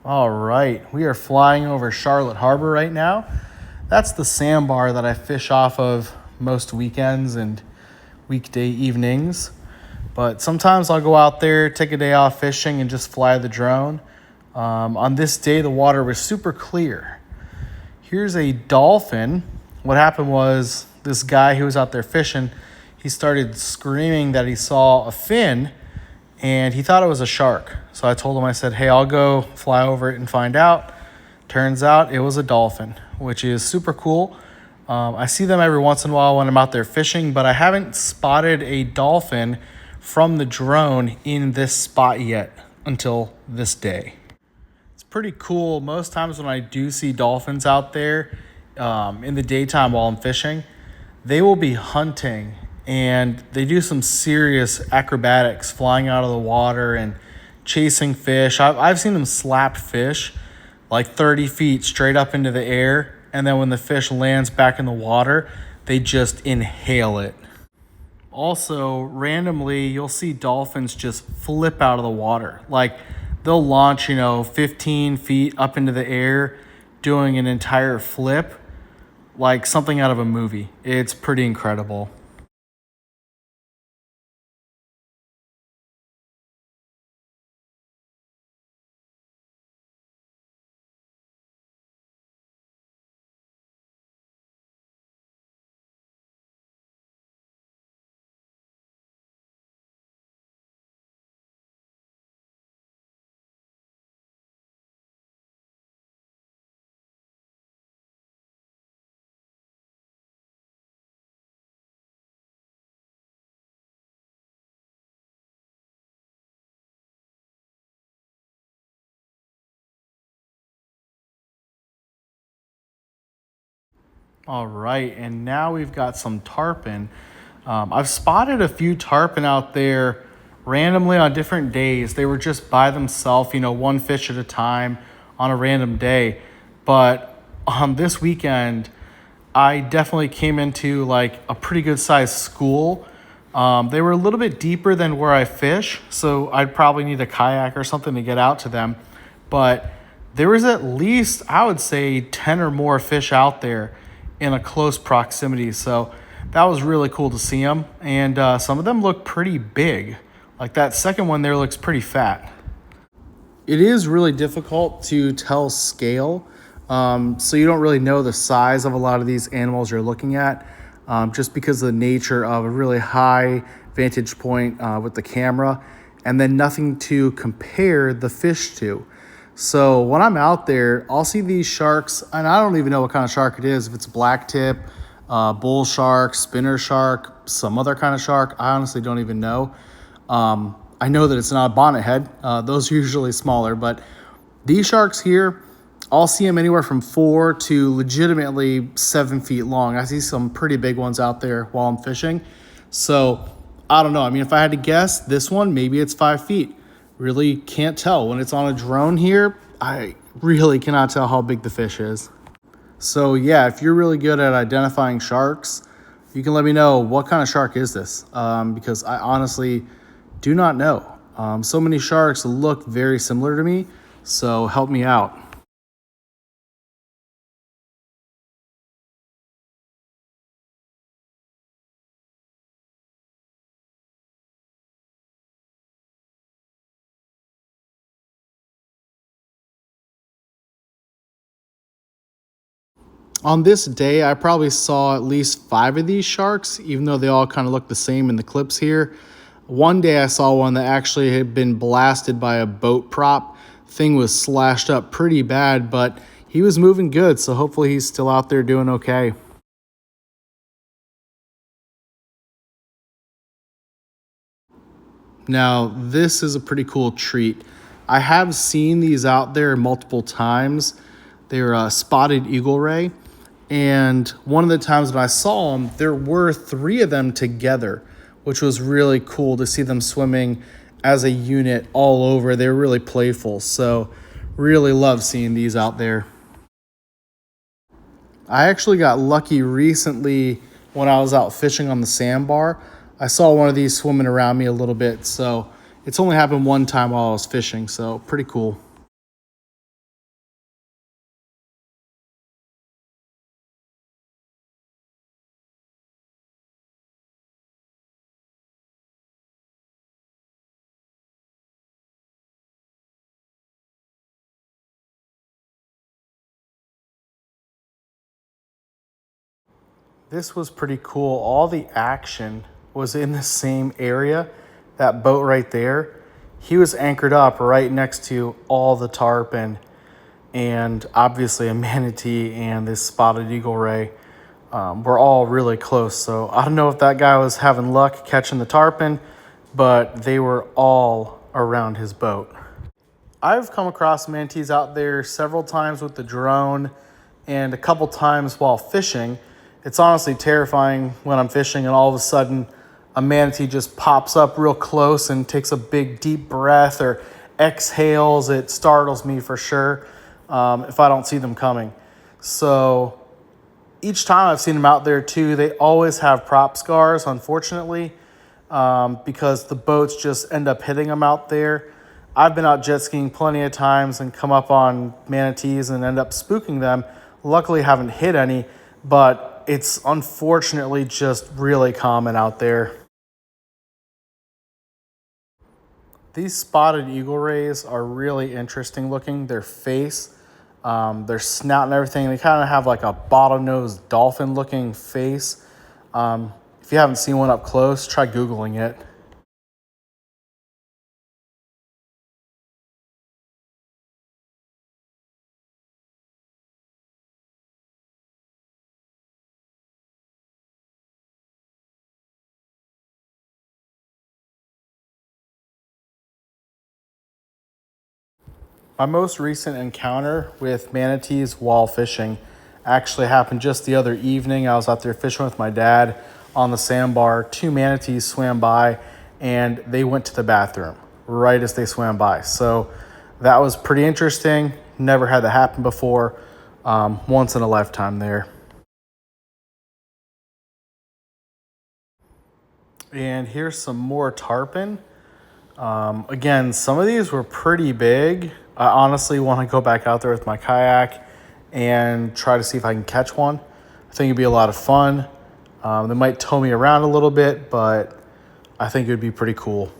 All right, we are flying over Charlotte Harbor right now. That's the sandbar that I fish off of most weekends and weekday evenings. But sometimes I'll go out there, take a day off fishing, and just fly the drone. On this day, the water was super clear. Here's a dolphin. What happened was this guy who was out there fishing, he started screaming that he saw a fin, and he thought it was a shark. So I told him, I said, hey, I'll go fly over it and find out. Turns out it was a dolphin, which is super cool. I see them every once in a while when I'm out there fishing, but I haven't spotted a dolphin from the drone in this spot yet until this day. It's pretty cool. Most times when I do see dolphins out there in the daytime while I'm fishing, they will be hunting and they do some serious acrobatics, flying out of the water and chasing fish. I've seen them slap fish like 30 feet straight up into the air, and then when the fish lands back in the water, they just inhale it. Also, randomly, you'll see dolphins just flip out of the water. Like, they'll launch, 15 feet up into the air, doing an entire flip, like something out of a movie. It's pretty incredible. All right, and now we've got some tarpon. I've spotted a few tarpon out there randomly on different days. They were just by themselves, one fish at a time on a random day. But on this weekend, I definitely came into like a pretty good sized school. They were a little bit deeper than where I fish, so I'd probably need a kayak or something to get out to them. But there was at least, I would say, 10 or more fish out there in a close proximity. So that was really cool to see them. And some of them look pretty big. Like that second one there looks pretty fat. It is really difficult to tell scale. So you don't really know the size of a lot of these animals you're looking at, just because of the nature of a really high vantage point with the camera, and then nothing to compare the fish to. So when I'm out there, I'll see these sharks, and I don't even know what kind of shark it is. If it's a black tip, bull shark, spinner shark, some other kind of shark, I honestly don't even know. I know that it's not a bonnet head. Those are usually smaller, but these sharks here, I'll see them anywhere from 4 to legitimately 7 feet long. I see some pretty big ones out there while I'm fishing. So I don't know. I mean, if I had to guess, this one, maybe it's 5 feet. Really can't tell. When it's on a drone here, I really cannot tell how big the fish is. So yeah, if you're really good at identifying sharks, you can let me know what kind of shark is this, because I honestly do not know. So many sharks look very similar to me, so help me out. On this day, I probably saw at least 5 of these sharks, even though they all kind of look the same in the clips here. One day I saw one that actually had been blasted by a boat prop. Thing was slashed up pretty bad, but he was moving good, so hopefully he's still out there doing okay. Now, this is a pretty cool treat. I have seen these out there multiple times. They're a spotted eagle ray. And one of the times when I saw them, there were 3 of them together, which was really cool to see them swimming as a unit all over. They were really playful. So really love seeing these out there. I actually got lucky recently when I was out fishing on the sandbar. I saw one of these swimming around me a little bit. So it's only happened one time while I was fishing. So pretty cool. This was pretty cool. All the action was in the same area. That boat right there, he was anchored up right next to all the tarpon and obviously a manatee and this spotted eagle ray. Were all really close. So I don't know if that guy was having luck catching the tarpon, but they were all around his boat. I've come across manatees out there several times with the drone and a couple times while fishing. It's honestly terrifying when I'm fishing and all of a sudden a manatee just pops up real close and takes a big deep breath or exhales. It startles me for sure if I don't see them coming. So each time I've seen them out there too, they always have prop scars, unfortunately, because the boats just end up hitting them out there. I've been out jet skiing plenty of times and come up on manatees and end up spooking them. Luckily, haven't hit any, but it's unfortunately just really common out there. These spotted eagle rays are really interesting looking. Their face, their snout and everything, they kind of have like a bottlenose dolphin looking face. If you haven't seen one up close, try Googling it. My most recent encounter with manatees while fishing actually happened just the other evening. I was out there fishing with my dad on the sandbar. Two manatees swam by and they went to the bathroom right as they swam by. So that was pretty interesting. Never had that happen before. Once in a lifetime there. And here's some more tarpon. Again, some of these were pretty big. I honestly want to go back out there with my kayak and try to see if I can catch one. I think it'd be a lot of fun. They might tow me around a little bit, but I think it would be pretty cool.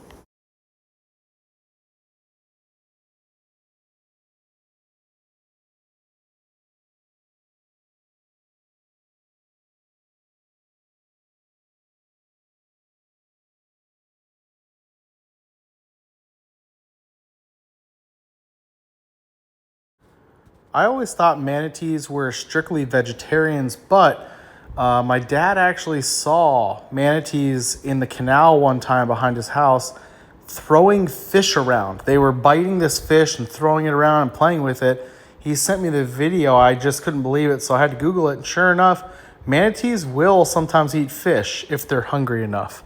I always thought manatees were strictly vegetarians, but my dad actually saw manatees in the canal one time behind his house throwing fish around. They were biting this fish and throwing it around and playing with it. He sent me the video. I just couldn't believe it, so I had to Google it. And sure enough, manatees will sometimes eat fish if they're hungry enough.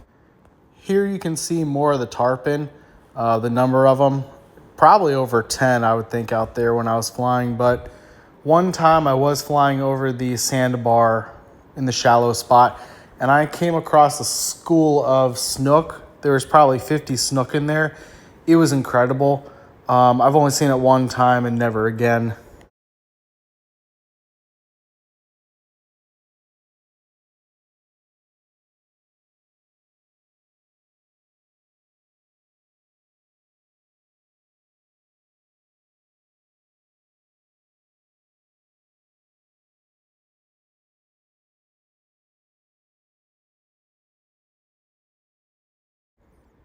Here you can see more of the tarpon, the number of them, probably over 10, I would think, out there when I was flying. But one time I was flying over the sandbar in the shallow spot, and I came across a school of snook. There was probably 50 snook in there. It was incredible. I've only seen it one time and never again.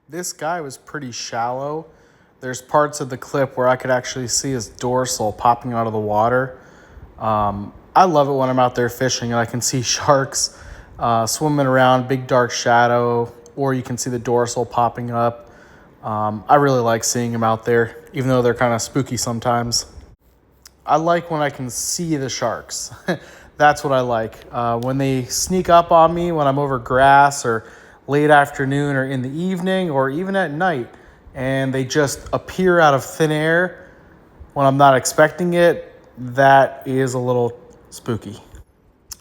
This guy was pretty shallow. There's parts of the clip where I could actually see his dorsal popping out of the water. I love it when I'm out there fishing and I can see sharks swimming around, big dark shadow, or you can see the dorsal popping up. I really like seeing them out there, even though they're kind of spooky sometimes. I like when I can see the sharks. That's what I like. When they sneak up on me when I'm over grass or late afternoon or in the evening or even at night, and they just appear out of thin air when I'm not expecting it, that is a little spooky.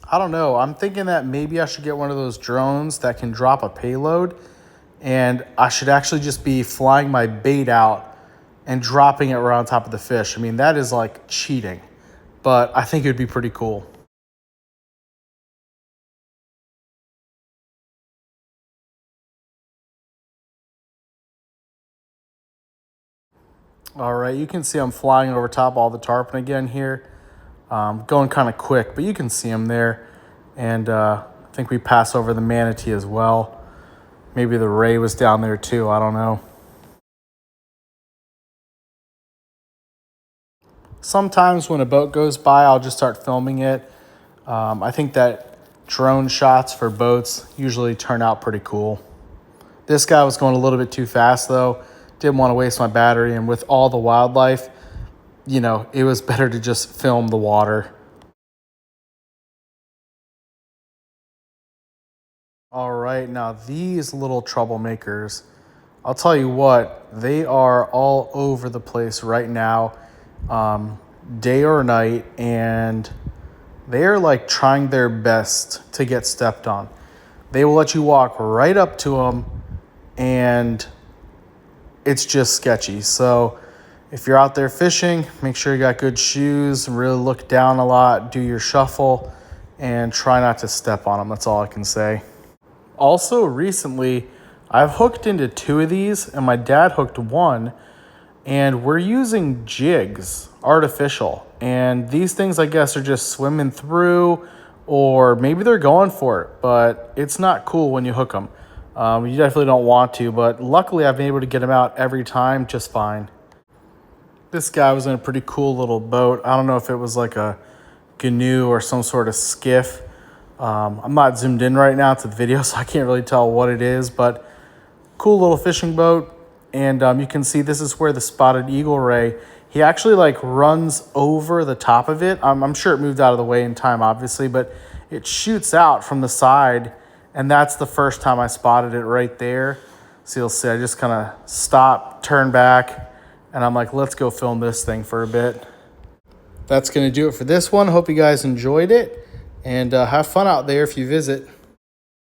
I don't know. I'm thinking that maybe I should get one of those drones that can drop a payload, and I should actually just be flying my bait out and dropping it right on top of the fish. I mean, that is like cheating, but I think it would be pretty cool. All right, you can see I'm flying over top all the tarpon again here. Going kind of quick, but you can see them there. And I think we passed over the Manatee as well. Maybe the ray was down there too, I don't know. Sometimes when a boat goes by, I'll just start filming it. I think that drone shots for boats usually turn out pretty cool. This guy was going a little bit too fast though. Didn't want to waste my battery, and with all the wildlife, you know, it was better to just film the water. All right, now these little troublemakers, I'll tell you what, they are all over the place right now, day or night, and they are like trying their best to get stepped on. They will let you walk right up to them, and it's just sketchy. So if you're out there fishing, make sure you got good shoes, really look down a lot, do your shuffle, and try not to step on them. That's all I can say. Also, recently, I've hooked into 2 of these, and my dad hooked 1, and we're using jigs, artificial. And these things, I guess, are just swimming through, or maybe they're going for it, but it's not cool when you hook them. You definitely don't want to, but luckily I've been able to get them out every time just fine. This guy was in a pretty cool little boat. I don't know if it was like a canoe or some sort of skiff. I'm not zoomed in right now to the video, so I can't really tell what it is, but cool little fishing boat. And you can see this is where the spotted eagle ray, he actually like runs over the top of it. I'm sure it moved out of the way in time, obviously, but it shoots out from the side, and that's the first time I spotted it right there. So you'll see I just kind of stop, turn back, and I'm like, let's go film this thing for a bit. That's going to do it for this one. Hope you guys enjoyed it, and have fun out there if you visit.